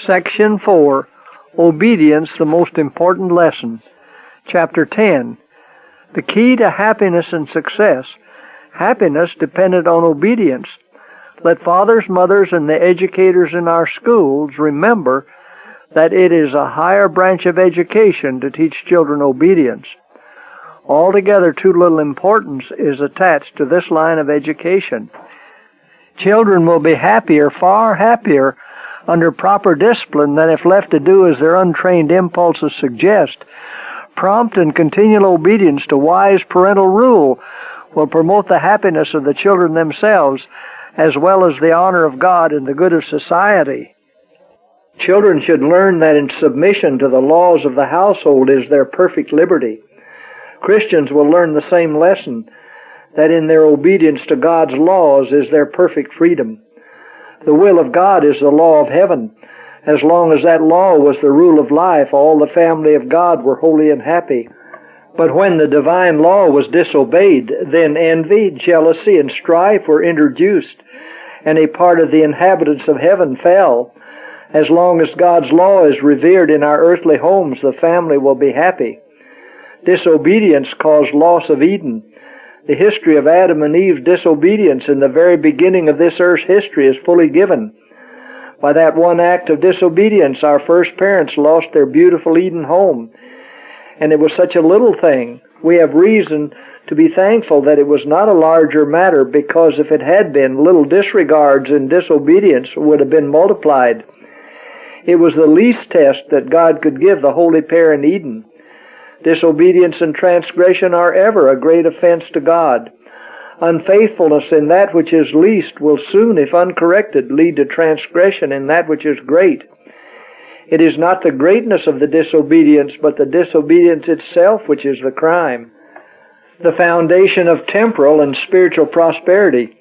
Section 4, Obedience, the Most Important Lesson. Chapter 10, The Key to Happiness and Success. Happiness dependent on obedience. Let fathers, mothers, and the educators in our schools remember that it is a higher branch of education to teach children obedience. Altogether, too little importance is attached to this line of education. Children will be happier, far happier, under proper discipline than if left to do as their untrained impulses suggest. Prompt and continual obedience to wise parental rule will promote the happiness of the children themselves, as well as the honor of God and the good of society. Children should learn that in submission to the laws of the household is their perfect liberty. Christians will learn the same lesson, that in their obedience to God's laws is their perfect freedom. The will of God is the law of heaven. As long as that law was the rule of life, all the family of God were holy and happy. But when the divine law was disobeyed, then envy, jealousy, and strife were introduced, and a part of the inhabitants of heaven fell. As long as God's law is revered in our earthly homes, the family will be happy. Disobedience caused loss of Eden. The history of Adam and Eve's disobedience in the very beginning of this earth's history is fully given. By that one act of disobedience, our first parents lost their beautiful Eden home. And it was such a little thing. We have reason to be thankful that it was not a larger matter, because if it had been, little disregards and disobedience would have been multiplied. It was the least test that God could give the holy pair in Eden. Disobedience and transgression are ever a great offense to God. Unfaithfulness in that which is least will soon, if uncorrected, lead to transgression in that which is great. It is not the greatness of the disobedience, but the disobedience itself which is the crime. The foundation of temporal and spiritual prosperity.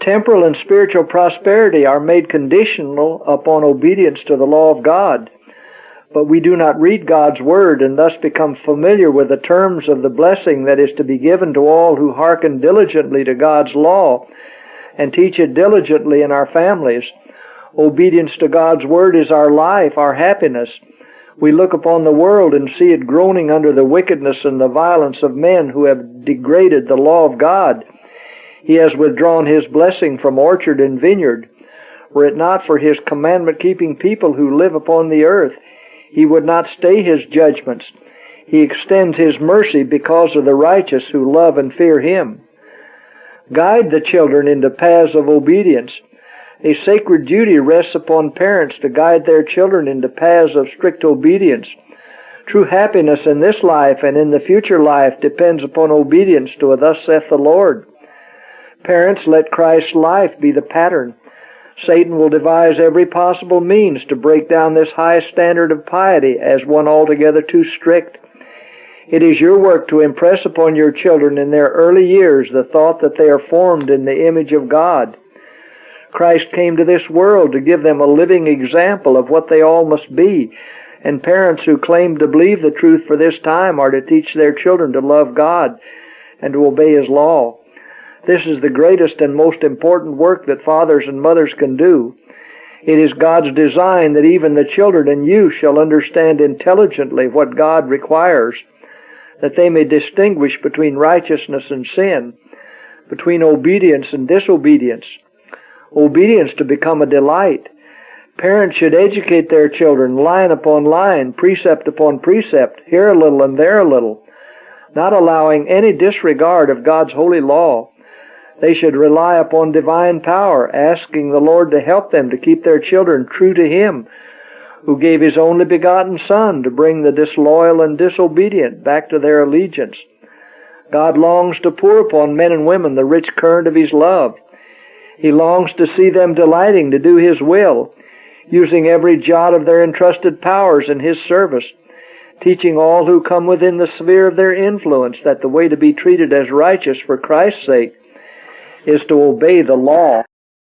Temporal and spiritual prosperity are made conditional upon obedience to the law of God. But we do not read God's Word and thus become familiar with the terms of the blessing that is to be given to all who hearken diligently to God's law and teach it diligently in our families. Obedience to God's Word is our life, our happiness. We look upon the world and see it groaning under the wickedness and the violence of men who have degraded the law of God. He has withdrawn His blessing from orchard and vineyard. Were it not for His commandment-keeping people who live upon the earth, He would not stay His judgments. He extends His mercy because of the righteous who love and fear Him. Guide the children into paths of obedience. A sacred duty rests upon parents to guide their children into paths of strict obedience. True happiness in this life and in the future life depends upon obedience to a "Thus saith the Lord." Parents, let Christ's life be the pattern. Satan will devise every possible means to break down this high standard of piety as one altogether too strict. It is your work to impress upon your children in their early years the thought that they are formed in the image of God. Christ came to this world to give them a living example of what they all must be, and parents who claim to believe the truth for this time are to teach their children to love God and to obey His law. This is the greatest and most important work that fathers and mothers can do. It is God's design that even the children and youth shall understand intelligently what God requires, that they may distinguish between righteousness and sin, between obedience and disobedience. Obedience to become a delight. Parents should educate their children line upon line, precept upon precept, here a little and there a little, not allowing any disregard of God's holy law. They should rely upon divine power, asking the Lord to help them to keep their children true to Him, who gave His only begotten Son to bring the disloyal and disobedient back to their allegiance. God longs to pour upon men and women the rich current of His love. He longs to see them delighting to do His will, using every jot of their entrusted powers in His service, teaching all who come within the sphere of their influence that the way to be treated as righteous for Christ's sake is to obey the law.